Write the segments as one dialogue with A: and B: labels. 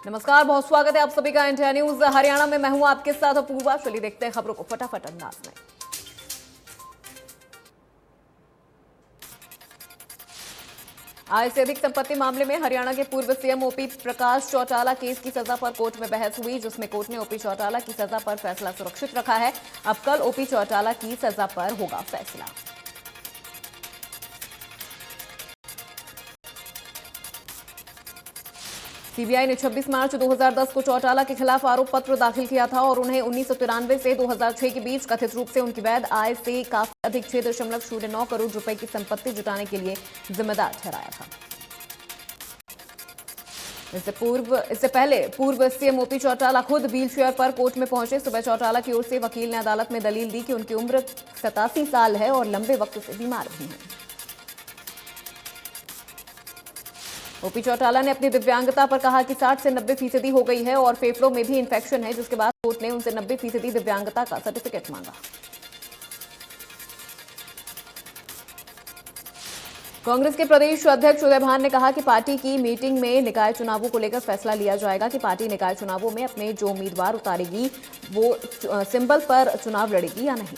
A: नमस्कार, बहुत स्वागत है आप सभी का इंडिया न्यूज हरियाणा में। मैं हूं आपके साथ अपूर्वा। चलिए देखते हैं खबरों को फटाफट अंदाज में। आय से अधिक संपत्ति मामले में हरियाणा के पूर्व CM OP Prakash Chautala case की सजा पर कोर्ट में बहस हुई, जिसमें कोर्ट ने ओपी चौटाला की सजा पर फैसला सुरक्षित रखा है। अब कल ओपी चौटाला की सजा पर होगा फैसला। सीबीआई ने 26 मार्च 2010 को चौटाला के खिलाफ आरोप पत्र दाखिल किया था और उन्हें 1993 से 2006 के बीच कथित रूप से उनकी वैध आय से काफी अधिक 6.09 करोड़ रुपए की संपत्ति जुटाने के लिए जिम्मेदार ठहराया था। इससे पहले पूर्व सीएम ओपी चौटाला खुद व्हीलचेयर पर कोर्ट में पहुंचे। सुबह चौटाला की ओर से वकील ने अदालत में दलील दी कि उनकी उम्र 87 साल है और लंबे वक्त से बीमार भी हैं। ओपी चौटाला ने अपनी दिव्यांगता पर कहा कि 60 से 90% हो गई है और फेफड़ों में भी इंफेक्शन है, जिसके बाद कोर्ट ने उनसे 90% दिव्यांगता का सर्टिफिकेट मांगा। कांग्रेस के प्रदेश अध्यक्ष उदय भान ने कहा कि पार्टी की मीटिंग में निकाय चुनावों को लेकर फैसला लिया जाएगा कि पार्टी निकाय चुनावों में अपने जो उम्मीदवार उतारेगी वो सिंबल पर चुनाव लड़ेगी या नहीं।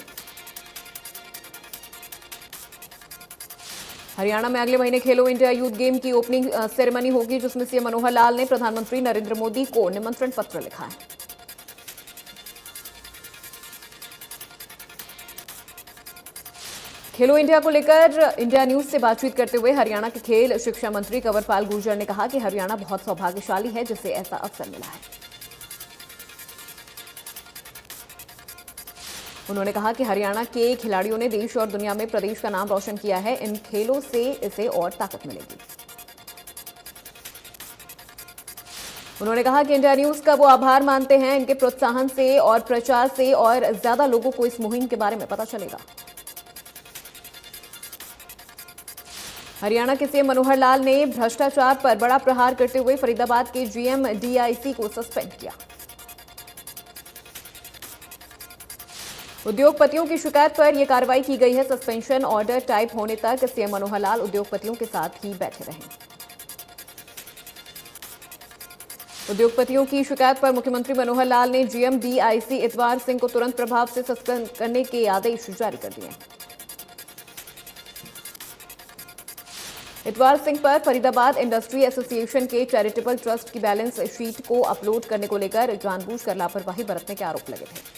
A: हरियाणा में अगले महीने खेलो इंडिया यूथ गेम की ओपनिंग सेरेमनी होगी, जिसमें सीएम मनोहर लाल ने प्रधानमंत्री नरेंद्र मोदी को निमंत्रण पत्र लिखा है। खेलो इंडिया को लेकर इंडिया न्यूज से बातचीत करते हुए हरियाणा के खेल शिक्षा मंत्री कंवरपाल गुर्जर ने कहा कि हरियाणा बहुत सौभाग्यशाली है जिसे ऐसा अवसर मिला है। उन्होंने कहा कि हरियाणा के खिलाड़ियों ने देश और दुनिया में प्रदेश का नाम रोशन किया है। इन खेलों से इसे और ताकत मिलेगी। उन्होंने कहा कि इंडिया न्यूज का वो आभार मानते हैं, इनके प्रोत्साहन से और प्रचार से और ज्यादा लोगों को इस मुहिम के बारे में पता चलेगा। हरियाणा के सीएम मनोहर लाल ने भ्रष्टाचार पर बड़ा प्रहार करते हुए फरीदाबाद के जीएम डीआईसी को सस्पेंड किया। उद्योगपतियों की शिकायत पर यह कार्रवाई की गई है। सस्पेंशन ऑर्डर टाइप होने तक सीएम मनोहर लाल उद्योगपतियों के साथ ही बैठे रहे। उद्योगपतियों की शिकायत पर मुख्यमंत्री मनोहर लाल ने जीएम डीआईसी इतवार सिंह को तुरंत प्रभाव से सस्पेंड करने के आदेश जारी कर दिए। इतवार सिंह पर फरीदाबाद इंडस्ट्री एसोसिएशन के चैरिटेबल ट्रस्ट की बैलेंस शीट को अपलोड करने को लेकर जानबूझकर लापरवाही बरतने के आरोप लगे थे।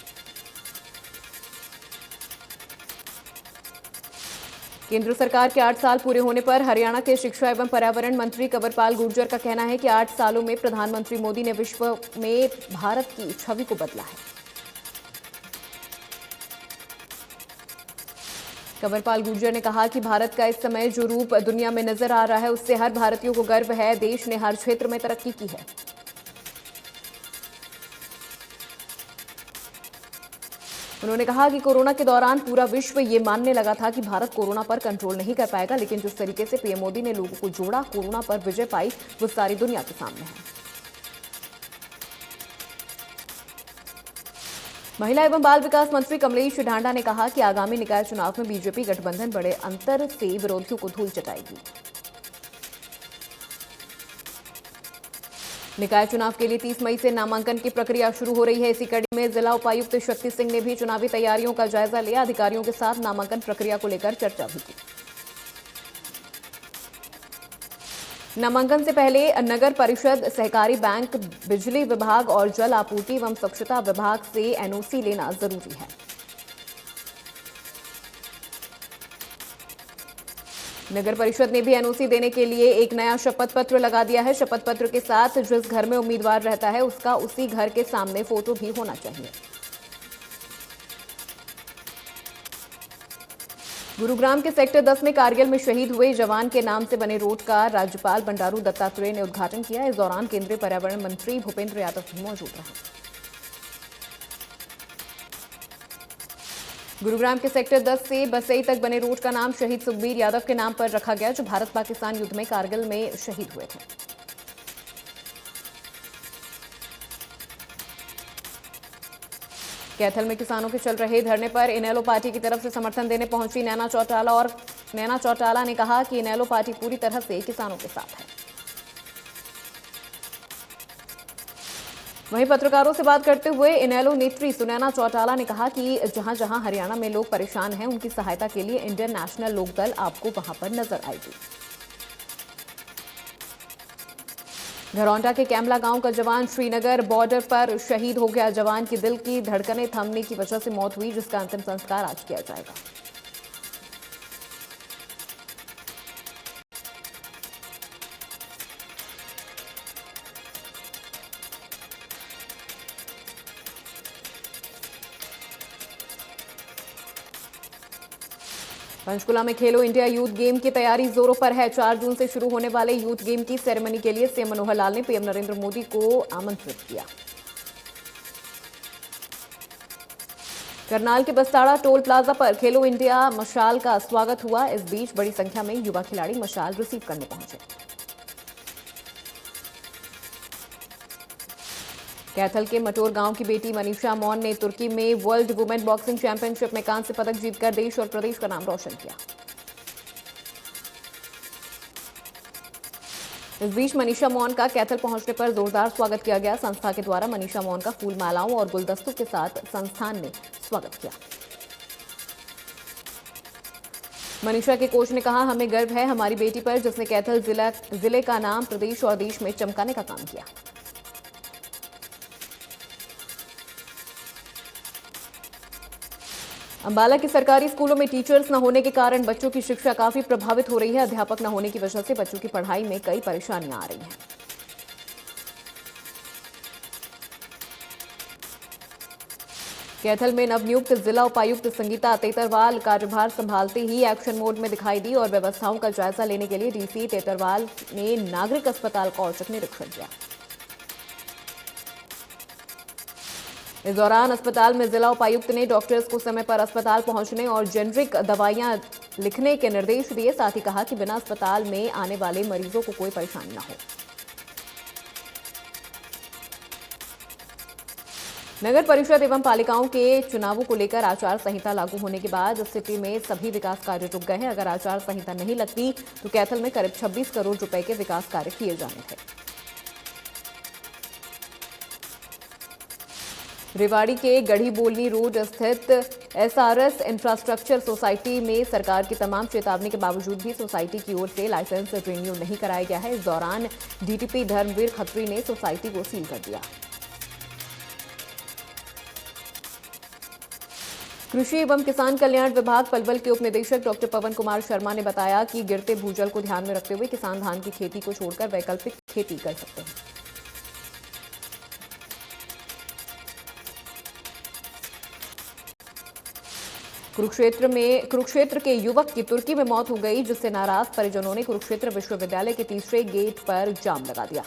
A: केंद्र सरकार के 8 साल पूरे होने पर हरियाणा के शिक्षा एवं पर्यावरण मंत्री कंवरपाल गुर्जर का कहना है कि 8 सालों में प्रधानमंत्री मोदी ने विश्व में भारत की छवि को बदला है। कंवरपाल गुर्जर ने कहा कि भारत का इस समय जो रूप दुनिया में नजर आ रहा है उससे हर भारतीय को गर्व है। देश ने हर क्षेत्र में तरक्की की है। उन्होंने कहा कि कोरोना के दौरान पूरा विश्व ये मानने लगा था कि भारत कोरोना पर कंट्रोल नहीं कर पाएगा, लेकिन जिस तरीके से पीएम मोदी ने लोगों को जोड़ा, कोरोना पर विजय पाई, वो सारी दुनिया के सामने है। महिला एवं बाल विकास मंत्री कमलेश ढांडा ने कहा कि आगामी निकाय चुनाव में बीजेपी गठबंधन बड़े अंतर से विरोधियों को धूल चटाएगी। निकाय चुनाव के लिए 30 मई से नामांकन की प्रक्रिया शुरू हो रही है। इसी कड़ी में जिला उपायुक्त शक्ति सिंह ने भी चुनावी तैयारियों का जायजा लिया। अधिकारियों के साथ नामांकन प्रक्रिया को लेकर चर्चा भी की। नामांकन से पहले नगर परिषद, सहकारी बैंक, बिजली विभाग और जल आपूर्ति एवं स्वच्छता विभाग से एनओसी लेना जरूरी है। नगर परिषद ने भी एनओसी देने के लिए एक नया शपथ पत्र लगा दिया है। शपथ पत्र के साथ जिस घर में उम्मीदवार रहता है उसका उसी घर के सामने फोटो भी होना चाहिए। गुरुग्राम के सेक्टर 10 में कारगिल में शहीद हुए जवान के नाम से बने रोड का राज्यपाल बंडारू दत्तात्रेय ने उद्घाटन किया। इस दौरान केंद्रीय पर्यावरण मंत्री भूपेंद्र यादव भी मौजूद रहे। गुरुग्राम के सेक्टर 10 से बसई तक बने रोड का नाम शहीद सुखबीर यादव के नाम पर रखा गया, जो भारत पाकिस्तान युद्ध में कारगिल में शहीद हुए थे। कैथल में किसानों के चल रहे धरने पर इनेलो पार्टी की तरफ से समर्थन देने पहुंची नैना चौटाला और नैना चौटाला ने कहा कि इनेलो पार्टी पूरी तरह से किसानों के साथ है। वहीं पत्रकारों से बात करते हुए इनेलो नेत्री सुनैना चौटाला ने कहा कि जहां जहां हरियाणा में लोग परेशान हैं, उनकी सहायता के लिए इंडियन नेशनल लोकदल आपको वहां पर नजर आएगी। घरौंडा के कैमला गांव का जवान श्रीनगर बॉर्डर पर शहीद हो गया। जवान की दिल की धड़कनें थमने की वजह से मौत हुई, जिसका अंतिम संस्कार आज किया जाएगा। पंचकुला में खेलो इंडिया यूथ गेम की तैयारी जोरों पर है। 4 जून से शुरू होने वाले यूथ गेम की सेरेमनी के लिए सीएम मनोहर लाल ने पीएम नरेंद्र मोदी को आमंत्रित किया। करनाल के बस्ताड़ा टोल प्लाजा पर खेलो इंडिया मशाल का स्वागत हुआ। इस बीच बड़ी संख्या में युवा खिलाड़ी मशाल रिसीव करने पहुंचे। कैथल के मटोर गांव की बेटी मनीषा मौन ने तुर्की में वर्ल्ड वुमेन बॉक्सिंग चैंपियनशिप में कांस्य पदक जीतकर देश और प्रदेश का नाम रोशन किया। इस बीच मनीषा मौन का कैथल पहुंचने पर जोरदार स्वागत किया गया। संस्था के द्वारा मनीषा मौन का फूल मालाओं और गुलदस्तों के साथ संस्थान ने स्वागत किया। मनीषा के कोच ने कहा, हमें गर्व है हमारी बेटी पर, जिसने कैथल जिले का नाम प्रदेश और देश में चमकाने का काम किया। अंबाला के सरकारी स्कूलों में टीचर्स न होने के कारण बच्चों की शिक्षा काफी प्रभावित हो रही है। अध्यापक न होने की वजह से बच्चों की पढ़ाई में कई परेशानियां आ रही हैं। कैथल में नवनियुक्त जिला उपायुक्त संगीता तेतरवाल कार्यभार संभालते ही एक्शन मोड में दिखाई दी और व्यवस्थाओं का जायजा लेने के लिए डीसी तेतरवाल ने नागरिक अस्पताल का औचक निरीक्षण किया। इस दौरान अस्पताल में जिला उपायुक्त ने डॉक्टर्स को समय पर अस्पताल पहुंचने और जेनरिक दवाइयां लिखने के निर्देश दिए। साथ ही कहा कि बिना अस्पताल में आने वाले मरीजों को कोई परेशानी न हो। नगर परिषद एवं पालिकाओं के चुनावों को लेकर आचार संहिता लागू होने के बाद स्थिति में सभी विकास कार्य रुक गए हैं। अगर आचार संहिता नहीं लगती तो कैथल में करीब 26 करोड़ रुपए के विकास कार्य किए जाने थे। रेवाड़ी के गढ़ी बोलनी रोड स्थित एसआरएस इंफ्रास्ट्रक्चर सोसाइटी में सरकार की तमाम चेतावनी के बावजूद भी सोसाइटी की ओर से लाइसेंस रिन्यू नहीं कराया गया है। इस दौरान डीटीपी धर्मवीर खत्री ने सोसाइटी को सील कर दिया। कृषि एवं किसान कल्याण विभाग पलवल के उप निदेशक डॉक्टर पवन कुमार शर्मा ने बताया कि गिरते भूजल को ध्यान में रखते हुए किसान धान की खेती को छोड़कर वैकल्पिक खेती कर सकते हैं। कुरुक्षेत्र के युवक की तुर्की में मौत हो गई, जिससे नाराज परिजनों ने कुरुक्षेत्र विश्वविद्यालय के तीसरे गेट पर जाम लगा दिया।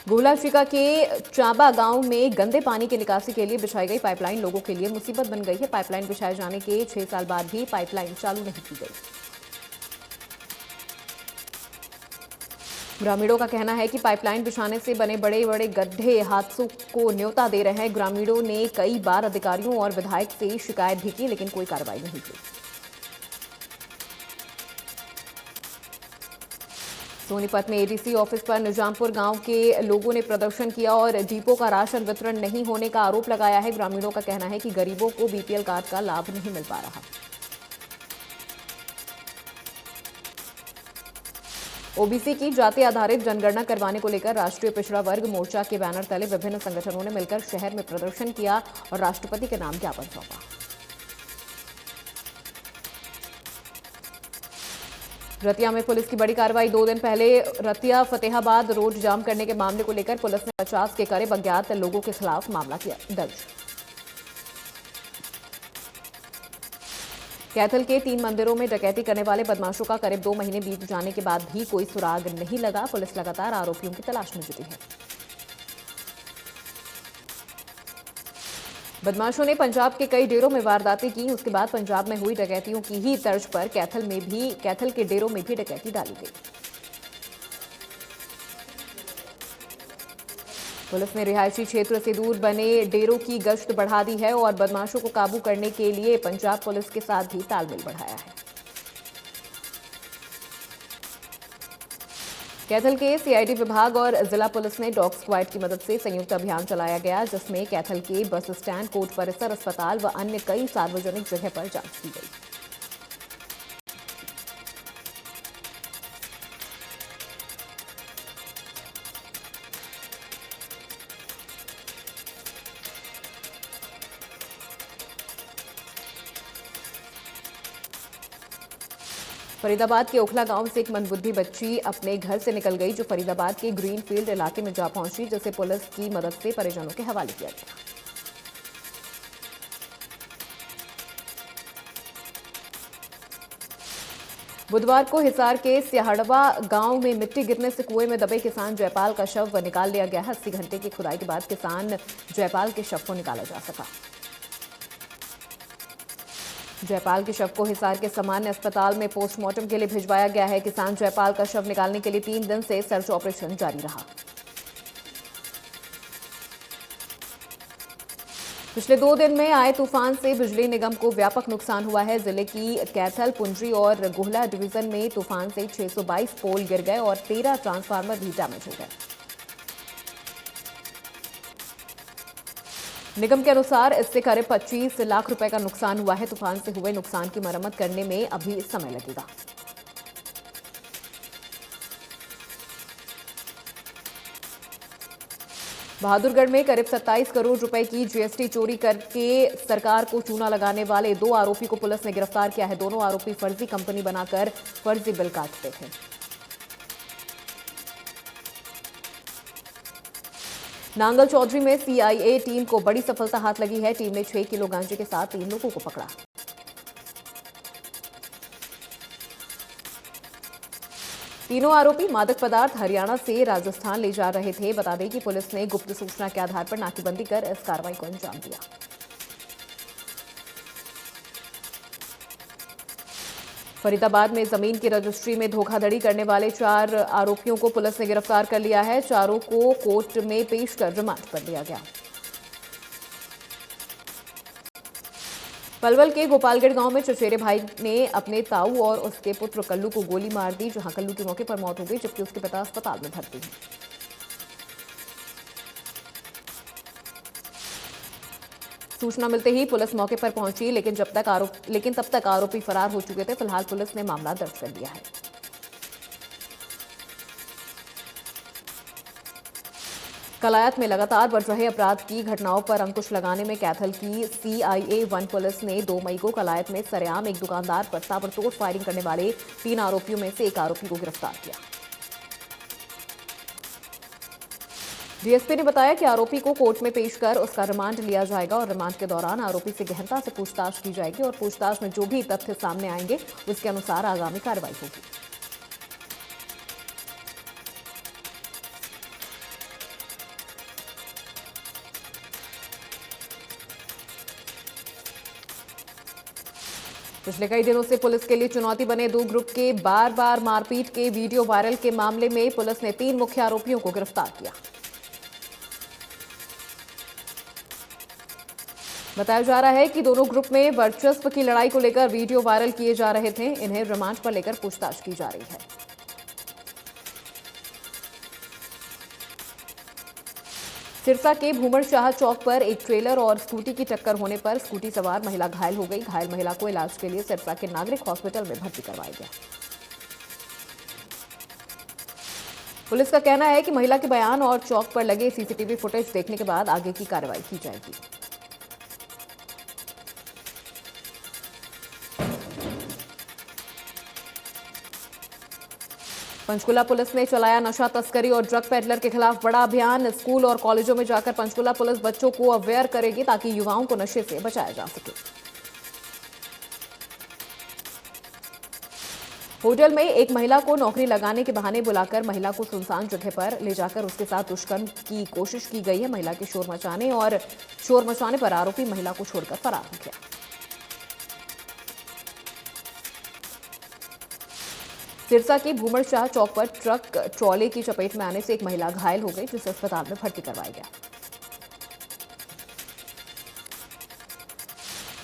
A: गोलाशिका के चाबा गांव में गंदे पानी की निकासी के लिए बिछाई गई पाइपलाइन लोगों के लिए मुसीबत बन गई है। पाइपलाइन बिछाए जाने के 6 साल बाद भी पाइपलाइन चालू नहीं की गई। ग्रामीणों का कहना है कि पाइपलाइन बिछाने से बने बड़े बड़े गड्ढे हादसों को न्योता दे रहे हैं। ग्रामीणों ने कई बार अधिकारियों और विधायक से शिकायत भी की, लेकिन कोई कार्रवाई नहीं की। सोनीपत में एडीसी ऑफिस पर निजामपुर गांव के लोगों ने प्रदर्शन किया और डिपो का राशन वितरण नहीं होने का आरोप लगाया है। ग्रामीणों का कहना है कि गरीबों को बीपीएल कार्ड का लाभ नहीं मिल पा रहा। ओबीसी की जाति आधारित जनगणना करवाने को लेकर राष्ट्रीय पिछड़ा वर्ग मोर्चा के बैनर तले विभिन्न संगठनों ने मिलकर शहर में प्रदर्शन किया और राष्ट्रपति के नाम ज्ञापन सौंपा। रतिया में पुलिस की बड़ी कार्रवाई। 2 दिन पहले रतिया फतेहाबाद रोड जाम करने के मामले को लेकर पुलिस ने 50 के करीब अज्ञात लोगों के खिलाफ मामला किया दर्ज। कैथल के 3 मंदिरों में डकैती करने वाले बदमाशों का करीब 2 महीने बीत जाने के बाद भी कोई सुराग नहीं लगा। पुलिस लगातार आरोपियों की तलाश में जुटी है। बदमाशों ने पंजाब के कई डेरों में वारदातें की। उसके बाद पंजाब में हुई डकैतियों की ही तर्ज पर कैथल के डेरों में भी डकैती डाली गई। पुलिस ने रिहायशी क्षेत्र से दूर बने डेरों की गश्त बढ़ा दी है और बदमाशों को काबू करने के लिए पंजाब पुलिस के साथ भी तालमेल बढ़ाया है। कैथल के सीआईडी विभाग और जिला पुलिस ने डॉग स्क्वाड की मदद से संयुक्त अभियान चलाया गया, जिसमें कैथल के बस स्टैंड, कोर्ट परिसर, अस्पताल व अन्य कई सार्वजनिक जगह पर जांच की गई। फरीदाबाद के ओखला गांव से एक मंदबुद्धि बच्ची अपने घर से निकल गई, जो फरीदाबाद के ग्रीन फील्ड इलाके में जा पहुंची, जिसे पुलिस की मदद से परिजनों के हवाले किया गया। बुधवार को हिसार के स्याहड़वा गांव में मिट्टी गिरने से कुएं में दबे किसान जयपाल का शव निकाल लिया गया है। 80 घंटे की खुदाई के बाद किसान जयपाल के शव को निकाला जा सका। जयपाल के शव को हिसार के सामान्य अस्पताल में पोस्टमार्टम के लिए भिजवाया गया है। किसान जयपाल का शव निकालने के लिए 3 दिन से सर्च ऑपरेशन जारी रहा। पिछले 2 दिन में आए तूफान से बिजली निगम को व्यापक नुकसान हुआ है। जिले की कैथल, पुंडरी और गुहला डिवीजन में तूफान से 622 पोल गिर गए और 13 ट्रांसफार्मर भी डैमेज हो गए। निगम के अनुसार इससे करीब 25 लाख रुपए का नुकसान हुआ है। तूफान से हुए नुकसान की मरम्मत करने में अभी समय लगेगा। बहादुरगढ़ में करीब 27 करोड़ रुपए की जीएसटी चोरी करके सरकार को चूना लगाने वाले 2 आरोपी को पुलिस ने गिरफ्तार किया है। दोनों आरोपी फर्जी कंपनी बनाकर फर्जी बिल काटते थे। नांगल चौधरी में सीआईए टीम को बड़ी सफलता हाथ लगी है। टीम ने 6 किलो गांजे के साथ 3 लोगों को पकड़ा। तीनों आरोपी मादक पदार्थ हरियाणा से राजस्थान ले जा रहे थे। बता दें कि पुलिस ने गुप्त सूचना के आधार पर नाकेबंदी कर इस कार्रवाई को अंजाम दिया। फरीदाबाद में जमीन की रजिस्ट्री में धोखाधड़ी करने वाले 4 आरोपियों को पुलिस ने गिरफ्तार कर लिया है। चारों को कोर्ट में पेश कर रिमांड पर लिया गया। पलवल के गोपालगढ़ गांव में चचेरे भाई ने अपने ताऊ और उसके पुत्र कल्लू को गोली मार दी, जहां कल्लू की मौके पर मौत हो गई, जबकि उसके पिता अस्पताल में भर्ती हैं। सूचना मिलते ही पुलिस मौके पर पहुंची, लेकिन तब तक आरोपी फरार हो चुके थे। फिलहाल पुलिस ने मामला दर्ज कर लिया है। कलायत में लगातार बढ़ रहे अपराध की घटनाओं पर अंकुश लगाने में कैथल की सीआईए 1 पुलिस ने 2 मई को कलायत में सरेआम एक दुकानदार पर ताबड़तोड़ फायरिंग करने वाले 3 आरोपियों में से एक आरोपी को गिरफ्तार किया। डीएसपी ने बताया कि आरोपी को कोर्ट में पेश कर उसका रिमांड लिया जाएगा और रिमांड के दौरान आरोपी से गहनता से पूछताछ की जाएगी और पूछताछ में जो भी तथ्य सामने आएंगे उसके अनुसार आगामी कार्रवाई होगी। पिछले कई दिनों से पुलिस के लिए चुनौती बने 2 ग्रुप के बार बार मारपीट के वीडियो वायरल के मामले में पुलिस ने 3 मुख्य आरोपियों को गिरफ्तार किया। बताया जा रहा है कि दोनों ग्रुप में वर्चस्व की लड़ाई को लेकर वीडियो वायरल किए जा रहे थे। इन्हें रिमांड पर लेकर पूछताछ की जा रही है। सिरसा के भूमर शाह चौक पर एक ट्रेलर और स्कूटी की टक्कर होने पर स्कूटी सवार महिला घायल हो गई। घायल महिला को इलाज के लिए सिरसा के नागरिक हॉस्पिटल में भर्ती करवाया गया। पुलिस का कहना है कि महिला के बयान और चौक पर लगे सीसीटीवी फुटेज देखने के बाद आगे की कार्रवाई की जाएगी। पंचकुला पुलिस ने चलाया नशा तस्करी और ड्रग पेडलर के खिलाफ बड़ा अभियान। स्कूल और कॉलेजों में जाकर पंचकुला पुलिस बच्चों को अवेयर करेगी ताकि युवाओं को नशे से बचाया जा सके। होटल में एक महिला को नौकरी लगाने के बहाने बुलाकर महिला को सुनसान जगह पर ले जाकर उसके साथ दुष्कर्म की कोशिश की गई है। महिला के शोर मचाने पर आरोपी महिला को छोड़कर फरार हो गया। सिरसा के भूमर शाह चौक पर ट्रक ट्रॉले की चपेट में आने से एक महिला घायल हो गई, जिसे अस्पताल में भर्ती करवाया गया।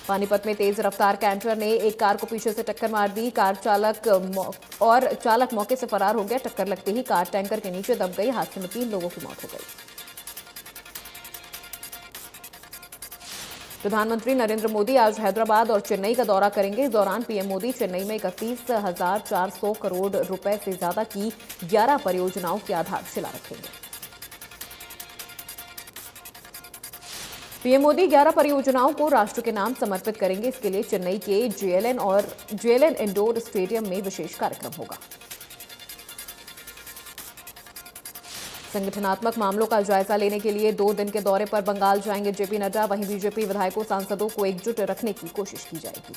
A: पानीपत में तेज रफ्तार कैंटर ने एक कार को पीछे से टक्कर मार दी। कार चालक मौके से फरार हो गया। टक्कर लगते ही कार टैंकर के नीचे दब गई। हादसे में 3 लोगों की मौत हो गई। प्रधानमंत्री नरेंद्र मोदी आज हैदराबाद और चेन्नई का दौरा करेंगे। इस दौरान पीएम मोदी चेन्नई में 31,400 करोड़ रुपए से ज्यादा की 11 परियोजनाओं की आधारशिला रखेंगे। पीएम मोदी 11 परियोजनाओं को राष्ट्र के नाम समर्पित करेंगे। इसके लिए चेन्नई के जेएलएन इंडोर स्टेडियम में विशेष कार्यक्रम होगा। संगठनात्मक मामलों का जायजा लेने के लिए 2 दिन के दौरे पर बंगाल जाएंगे जेपी नड्डा। वहीं बीजेपी विधायकों सांसदों को एकजुट रखने की कोशिश की जाएगी।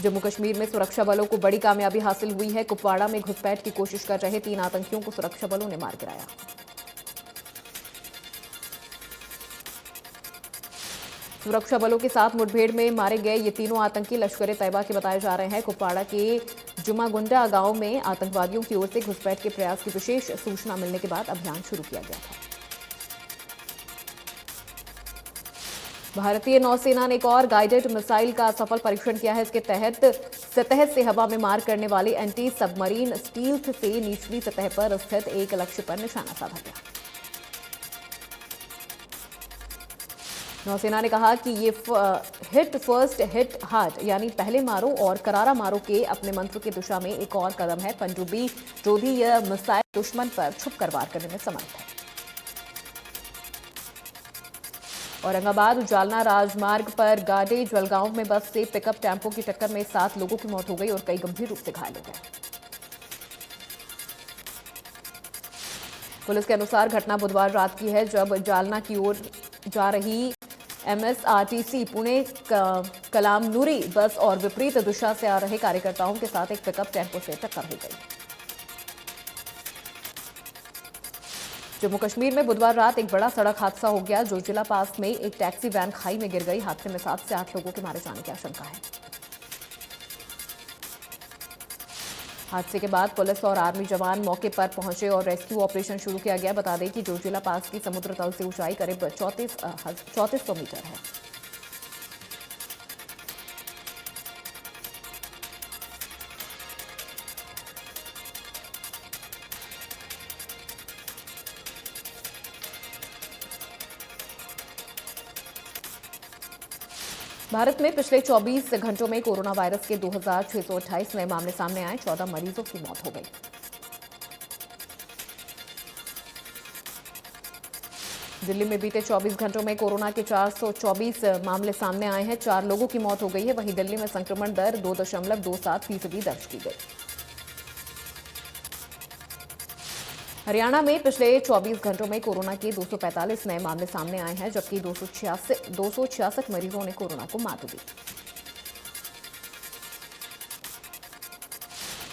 A: जम्मू कश्मीर में सुरक्षा बलों को बड़ी कामयाबी हासिल हुई है। कुपवाड़ा में घुसपैठ की कोशिश कर रहे 3 आतंकियों को सुरक्षा बलों ने मार गिराया। सुरक्षा बलों के साथ मुठभेड़ में मारे गए ये तीनों आतंकी लश्कर ए तैयबा के बताए जा रहे हैं। कुपवाड़ा के जुमागुंडा गांव में आतंकवादियों की ओर से घुसपैठ के प्रयास की विशेष सूचना मिलने के बाद अभियान शुरू किया गया था। भारतीय नौसेना ने एक और गाइडेड मिसाइल का सफल परीक्षण किया है। इसके तहत सतह से हवा में मार करने वाली एंटी सबमरीन स्टील्थ से निचली सतह पर स्थित एक लक्ष्य पर निशाना साधा गया। नौसेना ने कहा कि ये हिट फर्स्ट हिट हार्ड यानी पहले मारो और करारा मारो के अपने मंत्र की दिशा में एक और कदम है। पनडुब्बी रोधी यह मिसाइल दुश्मन पर छुपकर वार करने में समर्थ है। औरंगाबाद जालना राजमार्ग पर गाडे जलगांव में बस से पिकअप टेम्पो की टक्कर में 7 लोगों की मौत हो गई और कई गंभीर रूप से घायल हो गए। पुलिस के अनुसार घटना बुधवार रात की है, जब जालना की ओर जा रही MSRTC पुणे कलामनुरी बस और विपरीत दिशा से आ रहे कार्यकर्ताओं के साथ एक पिकअप टेम्पो से टक्कर हो गई। जम्मू कश्मीर में बुधवार रात एक बड़ा सड़क हादसा हो गया। जोजिला पास में एक टैक्सी वैन खाई में गिर गई। हादसे में 7 से 8 लोगों के मारे जाने की आशंका है। हादसे के बाद पुलिस और आर्मी जवान मौके पर पहुंचे और रेस्क्यू ऑपरेशन शुरू किया गया। बता दें कि जोजिला पास की समुद्र तल से ऊंचाई करीब 3400 मीटर है। भारत में पिछले 24 घंटों में कोरोना वायरस के 2628 नए मामले सामने आए। 14 मरीजों की मौत हो गई। दिल्ली में बीते 24 घंटों में कोरोना के 424 मामले सामने आए हैं। 4 लोगों की मौत हो गई है। वहीं दिल्ली में संक्रमण दर 2.27% दर्ज की गई। हरियाणा में पिछले 24 घंटों में कोरोना के 245 नए मामले सामने आए हैं, जबकि 266 मरीजों ने कोरोना को मात दी।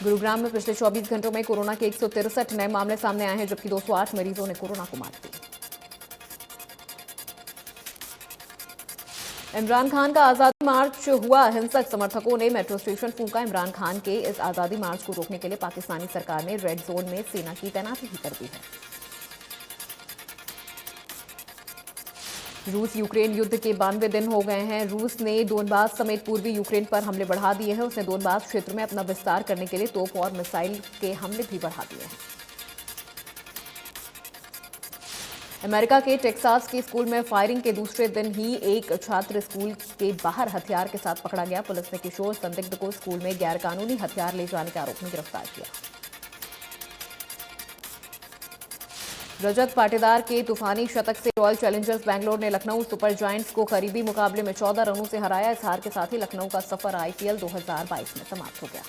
A: गुरुग्राम में पिछले 24 घंटों में कोरोना के 163 नए मामले सामने आए हैं, जबकि 208 मरीजों ने कोरोना को मात दी। इमरान खान का आजादी मार्च हुआ। हिंसक समर्थकों ने मेट्रो स्टेशन फूंका। इमरान खान के इस आजादी मार्च को रोकने के लिए पाकिस्तानी सरकार ने रेड जोन में सेना की तैनाती भी कर दी है। रूस यूक्रेन युद्ध के 92 दिन हो गए हैं। रूस ने दोनबास समेत पूर्वी यूक्रेन पर हमले बढ़ा दिए हैं। उसने दोनबास क्षेत्र में अपना विस्तार करने के लिए तोप और मिसाइल के हमले भी बढ़ा दिए हैं। अमेरिका के टेक्सास के स्कूल में फायरिंग के दूसरे दिन ही एक छात्र स्कूल के बाहर हथियार के साथ पकड़ा गया। पुलिस ने किशोर संदिग्ध को स्कूल में गैरकानूनी हथियार ले जाने के आरोप में गिरफ्तार किया। रजत पाटीदार के तूफानी शतक से रॉयल चैलेंजर्स बैंगलोर ने लखनऊ सुपर जायंट्स को करीबी मुकाबले में 14 रनों से हराया। इस हार के साथ ही लखनऊ का सफर IPL 2022 में समाप्त हो गया।